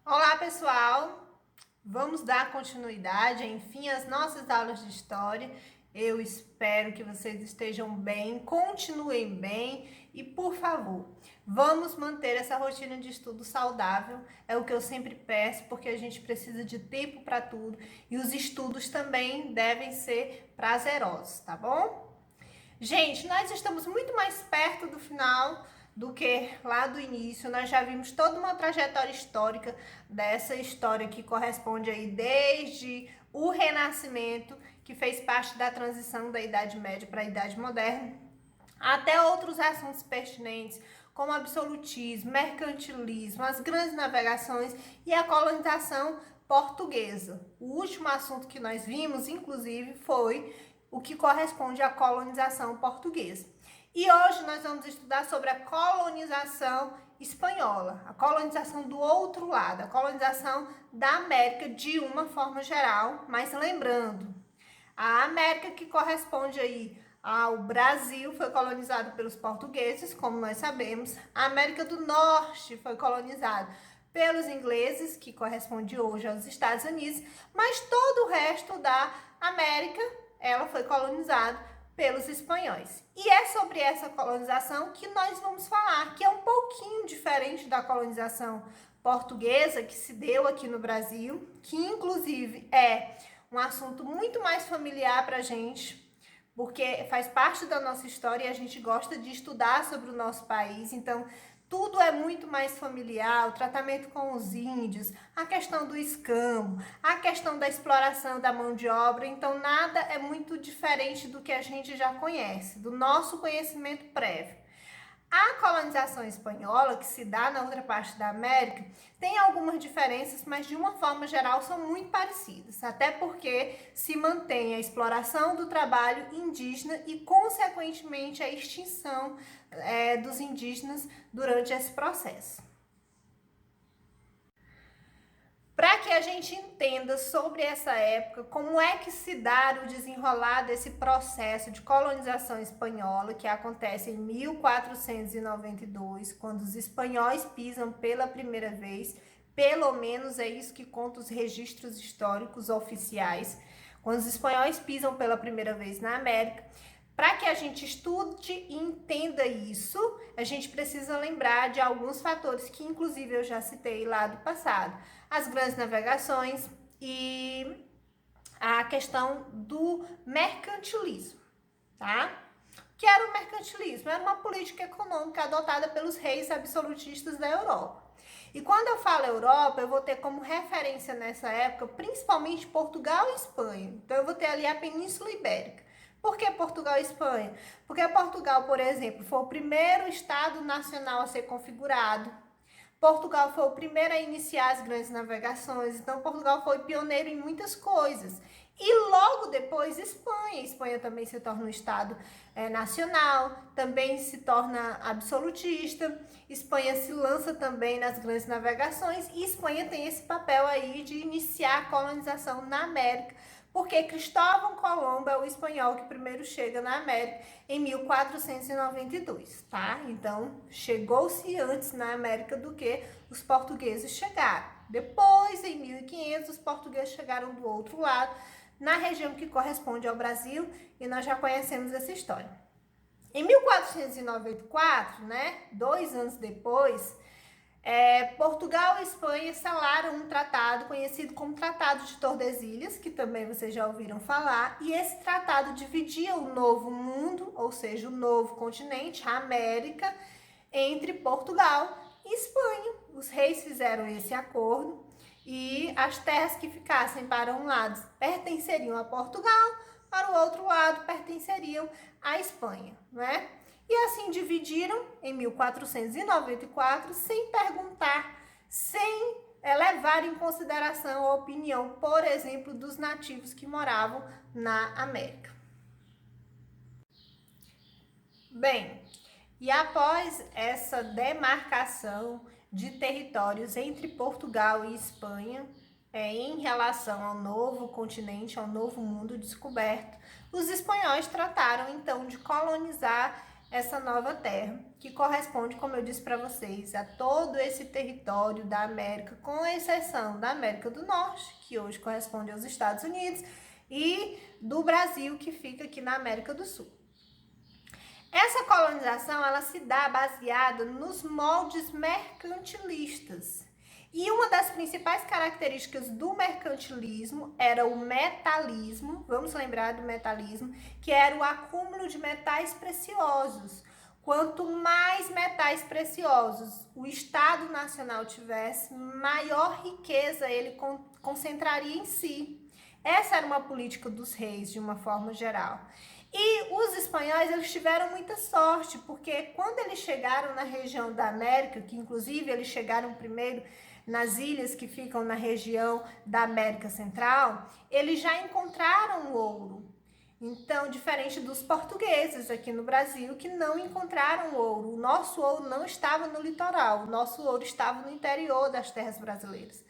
Olá, pessoal! Vamos dar continuidade, enfim, às nossas aulas de história. Eu espero que vocês estejam bem, continuem bem e, por favor, vamos manter essa rotina de estudo saudável. É o que eu sempre peço, porque a gente precisa de tempo para tudo e os estudos também devem ser prazerosos, tá bom? Gente, nós estamos muito mais perto do final do que lá do início. Nós já vimos toda uma trajetória histórica dessa história que corresponde aí desde o Renascimento, que fez parte da transição da Idade Média para a Idade Moderna, até outros assuntos pertinentes, como absolutismo, mercantilismo, as grandes navegações e a colonização portuguesa. O último assunto que nós vimos, inclusive, foi o que corresponde à colonização portuguesa. E hoje nós vamos estudar sobre a colonização espanhola, a colonização do outro lado, a colonização da América de uma forma geral, mas lembrando, a América que corresponde aí ao Brasil foi colonizado pelos portugueses, como nós sabemos. A América do Norte foi colonizada pelos ingleses, que corresponde hoje aos Estados Unidos, mas todo o resto da América, ela foi colonizada pelos espanhóis. E é sobre essa colonização que nós vamos falar, que é um pouquinho diferente da colonização portuguesa que se deu aqui no Brasil, que inclusive é um assunto muito mais familiar para a gente, porque faz parte da nossa história e a gente gosta de estudar sobre o nosso país, então tudo é muito mais familiar, o tratamento com os índios, a questão do escambo, a questão da exploração da mão de obra, então nada é muito diferente do que a gente já conhece, do nosso conhecimento prévio. A colonização espanhola, que se dá na outra parte da América, tem algumas diferenças, mas de uma forma geral são muito parecidas, até porque se mantém a exploração do trabalho indígena e, consequentemente, a extinção dos indígenas durante esse processo. Para que a gente entenda sobre essa época, como é que se dá o desenrolar desse processo de colonização espanhola, que acontece em 1492, quando os espanhóis pisam pela primeira vez, pelo menos é isso que conta os registros históricos oficiais, quando os espanhóis pisam pela primeira vez na América. Para que a gente estude e entenda isso, a gente precisa lembrar de alguns fatores que, inclusive, eu já citei lá do passado. As grandes navegações e a questão do mercantilismo, tá? O que era o mercantilismo? Era uma política econômica adotada pelos reis absolutistas da Europa. E quando eu falo Europa, eu vou ter como referência nessa época, principalmente Portugal e Espanha. Então, eu vou ter ali a Península Ibérica. Por que Portugal e Espanha? Porque Portugal, por exemplo, foi o primeiro Estado nacional a ser configurado. Portugal foi o primeiro a iniciar as grandes navegações, então Portugal foi pioneiro em muitas coisas. E logo depois, Espanha. Espanha também se torna um Estado nacional, também se torna absolutista. Espanha se lança também nas grandes navegações e Espanha tem esse papel aí de iniciar a colonização na América, porque Cristóvão Colombo é o espanhol que primeiro chega na América em 1492, tá? Então, chegou-se antes na América do que os portugueses chegaram. Depois, em 1500, os portugueses chegaram do outro lado, na região que corresponde ao Brasil, e nós já conhecemos essa história. Em 1494, né, 2 anos depois, Portugal e Espanha selaram um tratado conhecido como Tratado de Tordesilhas, que também vocês já ouviram falar, e esse tratado dividia o Novo Mundo, ou seja, o novo continente, a América, entre Portugal e Espanha. Os reis fizeram esse acordo e as terras que ficassem para um lado pertenceriam a Portugal, para o outro lado pertenceriam à Espanha, né? E assim dividiram em 1494, sem perguntar, sem levar em consideração a opinião, por exemplo, dos nativos que moravam na América. Bem, e após essa demarcação de territórios entre Portugal e Espanha, em relação ao novo continente, ao novo mundo descoberto, os espanhóis trataram então de colonizar essa nova terra, que corresponde, como eu disse para vocês, a todo esse território da América, com exceção da América do Norte, que hoje corresponde aos Estados Unidos, e do Brasil, que fica aqui na América do Sul. Essa colonização, ela se dá baseada nos moldes mercantilistas. E uma das principais características do mercantilismo era o metalismo, vamos lembrar do metalismo, que era o acúmulo de metais preciosos. Quanto mais metais preciosos o Estado Nacional tivesse, maior riqueza ele concentraria em si. Essa era uma política dos reis, de uma forma geral. E os espanhóis, eles tiveram muita sorte, porque quando eles chegaram na região da América, que inclusive eles chegaram primeiro nas ilhas que ficam na região da América Central, eles já encontraram ouro. Então, diferente dos portugueses aqui no Brasil, que não encontraram ouro. O nosso ouro não estava no litoral, o nosso ouro estava no interior das terras brasileiras.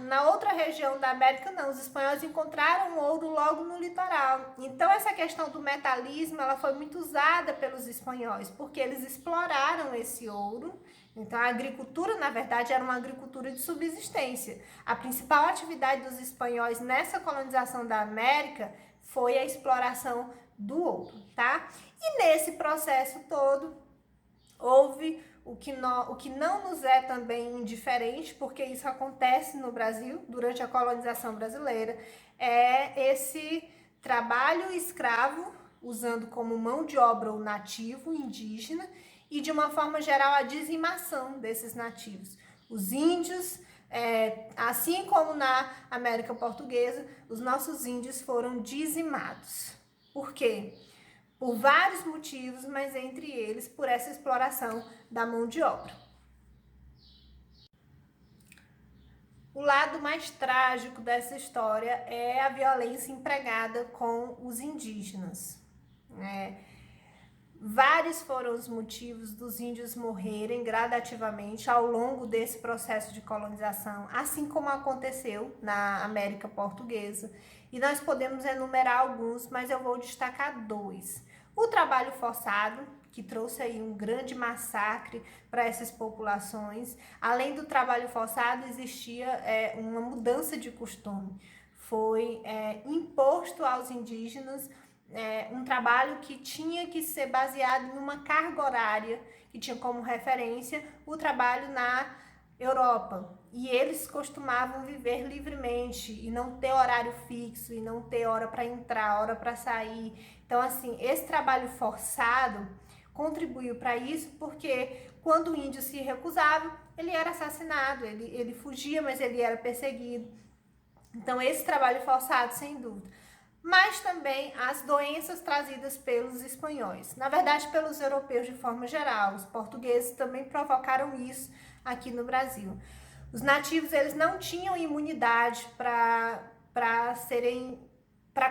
Na outra região da América, não. Os espanhóis encontraram ouro logo no litoral. Então, essa questão do metalismo, ela foi muito usada pelos espanhóis, porque eles exploraram esse ouro. Então, a agricultura, na verdade, era uma agricultura de subsistência. A principal atividade dos espanhóis nessa colonização da América foi a exploração do ouro, tá? E nesse processo todo, houve o que não nos é também indiferente, porque isso acontece no Brasil, durante a colonização brasileira, é esse trabalho escravo, usando como mão de obra o nativo, indígena, e de uma forma geral a dizimação desses nativos. Os índios, assim como na América Portuguesa, os nossos índios foram dizimados. Por quê? Por vários motivos, mas entre eles por essa exploração da mão de obra. O lado mais trágico dessa história é a violência empregada com os indígenas, né? Vários foram os motivos dos índios morrerem gradativamente ao longo desse processo de colonização, assim como aconteceu na América Portuguesa. E nós podemos enumerar alguns, mas eu vou destacar dois. O trabalho forçado, que trouxe aí um grande massacre para essas populações. Além do trabalho forçado, existia uma mudança de costume. Foi imposto aos indígenas um trabalho que tinha que ser baseado em uma carga horária, que tinha como referência o trabalho na Europa. E eles costumavam viver livremente e não ter horário fixo, e não ter hora para entrar, hora para sair. Então, assim, esse trabalho forçado contribuiu para isso, porque quando o índio se recusava, ele era assassinado, ele fugia, mas ele era perseguido. Então, esse trabalho forçado, sem dúvida. Mas também as doenças trazidas pelos espanhóis. Na verdade, pelos europeus de forma geral. Os portugueses também provocaram isso aqui no Brasil. Os nativos, eles não tinham imunidade para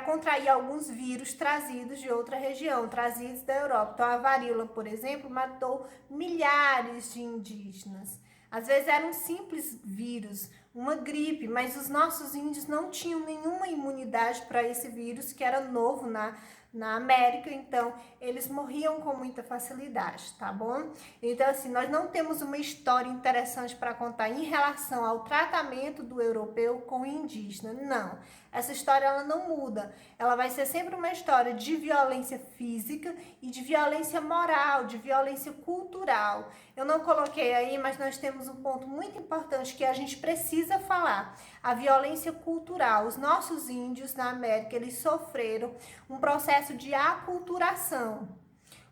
contrair alguns vírus trazidos de outra região, trazidos da Europa. Então, a varíola, por exemplo, matou milhares de indígenas. Às vezes era um simples vírus, uma gripe, mas os nossos índios não tinham nenhuma imunidade para esse vírus, que era novo na América, então eles morriam com muita facilidade, tá bom? Então, assim, nós não temos uma história interessante para contar em relação ao tratamento do europeu com o indígena, não. Essa história, ela não muda, ela vai ser sempre uma história de violência física e de violência moral, de violência cultural. Eu não coloquei aí, mas nós temos um ponto muito importante que a gente precisa falar, a violência cultural. Os nossos índios na América, eles sofreram um processo de aculturação.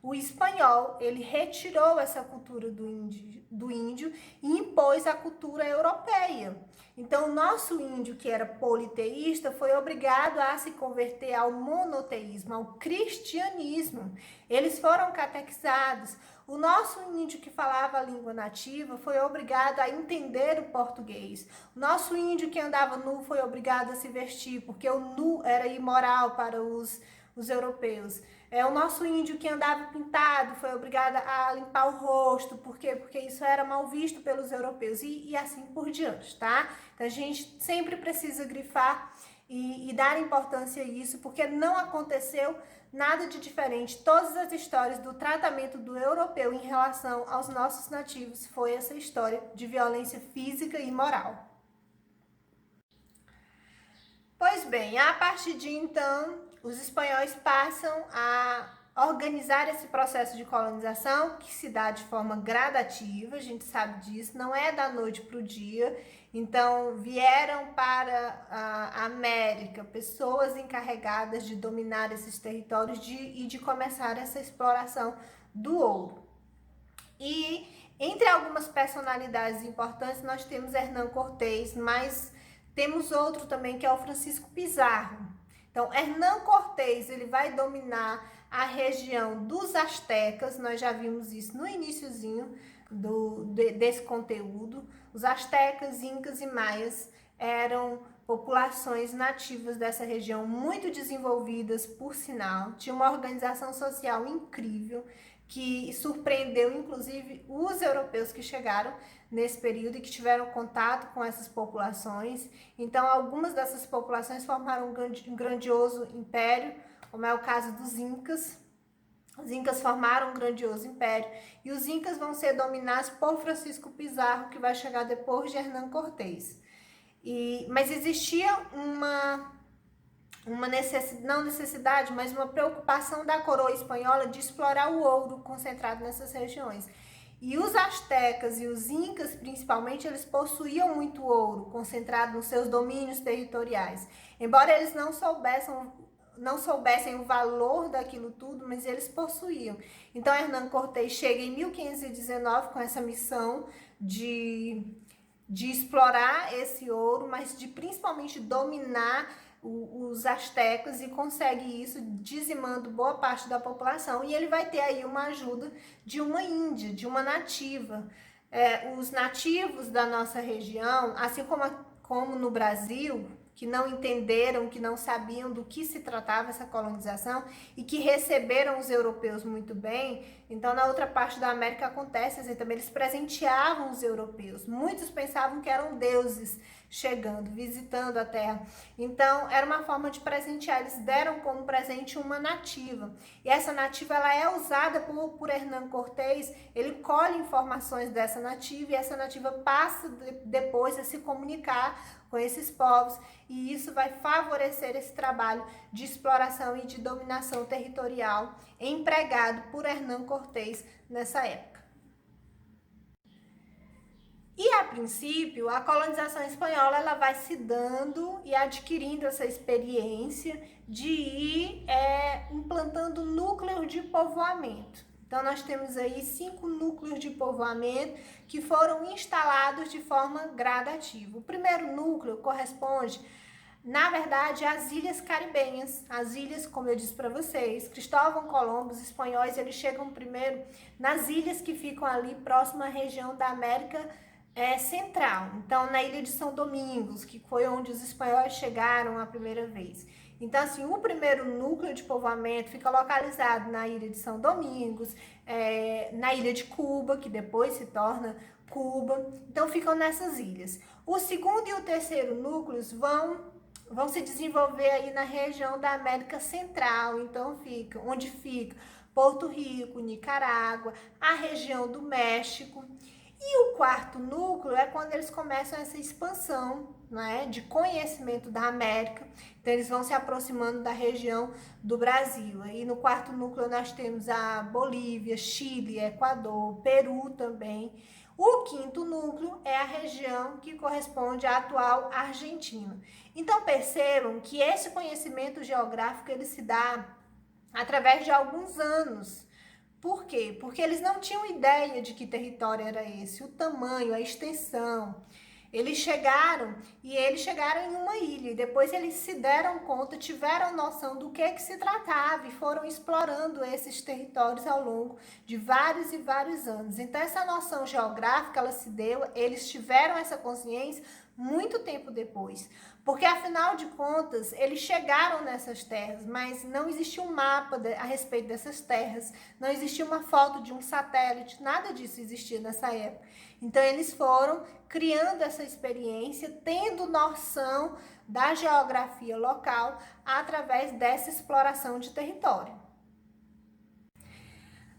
O espanhol, ele retirou essa cultura do índio e impôs a cultura europeia. Então, o nosso índio, que era politeísta, foi obrigado a se converter ao monoteísmo, ao cristianismo. Eles foram catequizados. O nosso índio que falava a língua nativa foi obrigado a entender o português. O nosso índio que andava nu foi obrigado a se vestir, porque o nu era imoral para os europeus. O nosso índio que andava pintado foi obrigado a limpar o rosto, por quê? Porque isso era mal visto pelos europeus e assim por diante, tá? Então a gente sempre precisa grifar e dar importância a isso, porque não aconteceu nada de diferente. Todas as histórias do tratamento do europeu em relação aos nossos nativos foi essa história de violência física e moral. Pois bem, a partir de então, os espanhóis passam a organizar esse processo de colonização, que se dá de forma gradativa, a gente sabe disso, não é da noite para o dia. Então, vieram para a América pessoas encarregadas de dominar esses territórios e de começar essa exploração do ouro. E entre algumas personalidades importantes, nós temos Hernán Cortés, mas temos outro também que é o Francisco Pizarro. Então, Hernán Cortés, ele vai dominar a região dos astecas, nós já vimos isso no iniciozinho desse conteúdo. Os astecas, incas e maias eram populações nativas dessa região, muito desenvolvidas, por sinal. Tinha uma organização social incrível, que surpreendeu, inclusive, os europeus que chegaram nesse período e que tiveram contato com essas populações. Então, algumas dessas populações formaram um grandioso império, como é o caso dos Incas. Os Incas formaram um grandioso império e os Incas vão ser dominados por Francisco Pizarro, que vai chegar depois de Hernán Cortés. Mas existia uma necessidade, mas uma preocupação da coroa espanhola de explorar o ouro concentrado nessas regiões. E os astecas e os incas, principalmente, eles possuíam muito ouro concentrado nos seus domínios territoriais. Embora eles não soubessem o valor daquilo tudo, mas eles possuíam. Então, Hernán Cortés chega em 1519 com essa missão de explorar esse ouro, mas de principalmente dominar os astecas, e consegue isso dizimando boa parte da população. E ele vai ter aí uma ajuda de uma índia, de uma nativa. Os nativos da nossa região, assim como no Brasil, que não entenderam, que não sabiam do que se tratava essa colonização e que receberam os europeus muito bem. Então, na outra parte da América acontece assim também, eles presenteavam os europeus. Muitos pensavam que eram deuses chegando, visitando a terra. Então, era uma forma de presentear. Eles deram como presente uma nativa. E essa nativa, ela é usada por Hernán Cortés. Ele colhe informações dessa nativa e essa nativa passa depois a se comunicar com esses povos, e isso vai favorecer esse trabalho de exploração e de dominação territorial empregado por Hernán Cortés nessa época. E a princípio, a colonização espanhola ela vai se dando e adquirindo essa experiência de ir implantando núcleos de povoamento. Então, nós temos aí 5 núcleos de povoamento que foram instalados de forma gradativa. O primeiro núcleo corresponde, na verdade, às ilhas caribenhas. As ilhas, como eu disse para vocês, Cristóvão Colombo, os espanhóis, eles chegam primeiro nas ilhas que ficam ali próximo à região da América Central. Então, na ilha de São Domingos, que foi onde os espanhóis chegaram a primeira vez. Então, assim, o primeiro núcleo de povoamento fica localizado na ilha de São Domingos, na ilha de Cuba, que depois se torna Cuba. Então, ficam nessas ilhas. O segundo e o terceiro núcleos vão se desenvolver aí na região da América Central. Então, onde fica Porto Rico, Nicarágua, a região do México. E o quarto núcleo é quando eles começam essa expansão, né, de conhecimento da América. Então, eles vão se aproximando da região do Brasil. Aí no quarto núcleo nós temos a Bolívia, Chile, Equador, Peru também. O quinto núcleo é a região que corresponde à atual Argentina. Então, percebam que esse conhecimento geográfico ele se dá através de alguns anos. Por quê? Porque eles não tinham ideia de que território era esse, o tamanho, a extensão. Eles chegaram em uma ilha e depois eles se deram conta, tiveram noção do que se tratava e foram explorando esses territórios ao longo de vários e vários anos. Então, essa noção geográfica, ela se deu, eles tiveram essa consciência muito tempo depois, porque afinal de contas eles chegaram nessas terras, mas não existia um mapa a respeito dessas terras, não existia uma foto de um satélite, nada disso existia nessa época. Então eles foram criando essa experiência, tendo noção da geografia local através dessa exploração de território.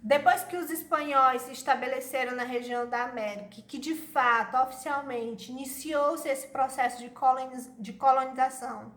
Depois que os espanhóis se estabeleceram na região da América, que de fato, oficialmente, iniciou-se esse processo de colonização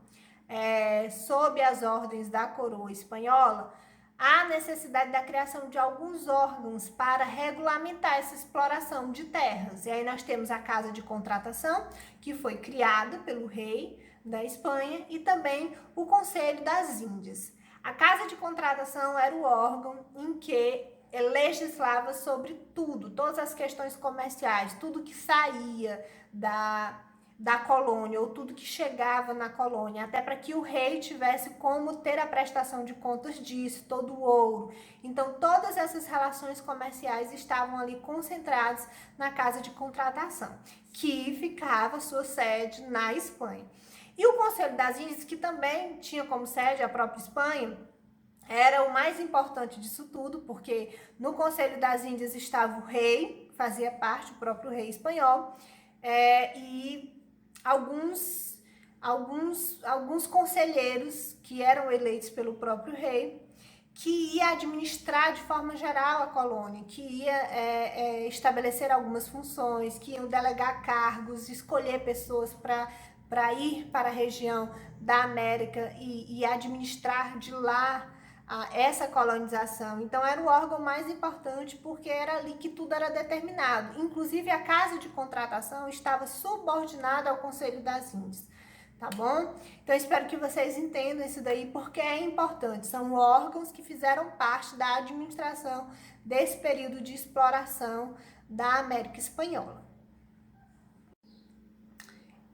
sob as ordens da coroa espanhola, há necessidade da criação de alguns órgãos para regulamentar essa exploração de terras. E aí nós temos a Casa de Contratação, que foi criada pelo rei da Espanha, e também o Conselho das Índias. A Casa de Contratação era o órgão em que legislava sobre tudo, todas as questões comerciais, tudo que saía da colônia ou tudo que chegava na colônia, até para que o rei tivesse como ter a prestação de contas disso, todo o ouro. Então, todas essas relações comerciais estavam ali concentradas na Casa de Contratação, que ficava sua sede na Espanha. E o Conselho das Índias, que também tinha como sede a própria Espanha, era o mais importante disso tudo, porque no Conselho das Índias estava o rei, fazia parte, o próprio rei espanhol, e alguns conselheiros que eram eleitos pelo próprio rei, que ia administrar de forma geral a colônia, que ia estabelecer algumas funções, que iam delegar cargos, escolher pessoas para ir para a região da América e administrar de lá essa colonização. Então era o órgão mais importante, porque era ali que tudo era determinado. Inclusive a Casa de Contratação estava subordinada ao Conselho das Índias, tá bom? Então espero que vocês entendam isso daí, porque é importante. São órgãos que fizeram parte da administração desse período de exploração da América Espanhola.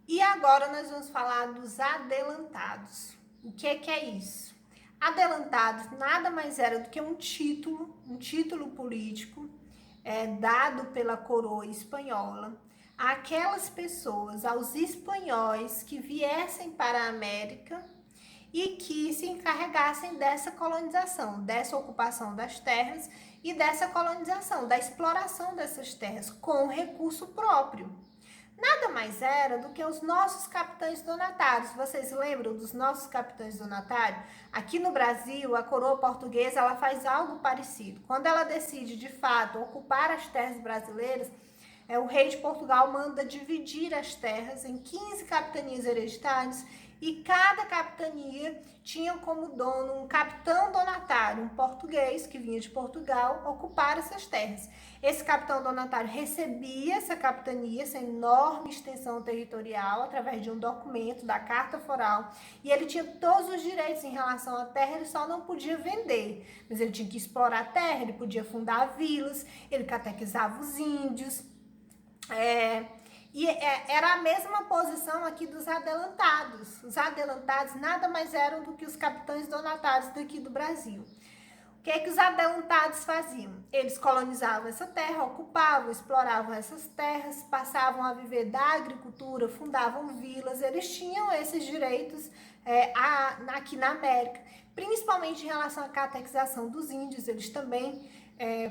E agora nós vamos falar dos adelantados. O que é isso? Adelantados nada mais era do que um título político dado pela coroa espanhola àquelas pessoas, aos espanhóis que viessem para a América e que se encarregassem dessa colonização, dessa ocupação das terras e dessa colonização, da exploração dessas terras com recurso próprio. Nada mais era do que os nossos capitães donatários. Vocês lembram dos nossos capitães donatários? Aqui no Brasil, a coroa portuguesa ela faz algo parecido. Quando ela decide, de fato, ocupar as terras brasileiras, o rei de Portugal manda dividir as terras em 15 capitanias hereditárias e cada capitania tinha como dono um capitão donatário, um português que vinha de Portugal ocupar essas terras. Esse capitão donatário recebia essa capitania, essa enorme extensão territorial, através de um documento, da Carta Foral, e ele tinha todos os direitos em relação à terra, ele só não podia vender, mas ele tinha que explorar a terra, ele podia fundar vilas, ele catequizava os índios, era a mesma posição aqui dos adelantados. Os adelantados nada mais eram do que os capitães donatários daqui do Brasil. O que é que os adelantados faziam? Eles colonizavam essa terra, ocupavam, exploravam essas terras, passavam a viver da agricultura, fundavam vilas, eles tinham esses direitos aqui na América, principalmente em relação à catequização dos índios, eles também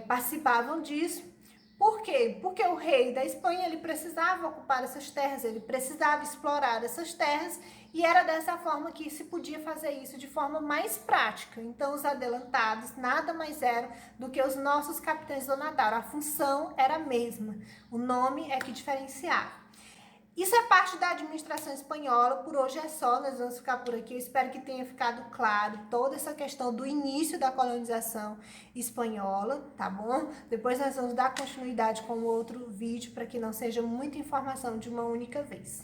participavam disso. Por quê? Porque o rei da Espanha ele precisava ocupar essas terras, ele precisava explorar essas terras e era dessa forma que se podia fazer isso de forma mais prática. Então os adelantados nada mais eram do que os nossos capitães donatários, a função era a mesma, o nome é que diferenciava. Isso é parte da administração espanhola, por hoje é só, nós vamos ficar por aqui. Eu espero que tenha ficado claro toda essa questão do início da colonização espanhola, tá bom? Depois nós vamos dar continuidade com outro vídeo para que não seja muita informação de uma única vez.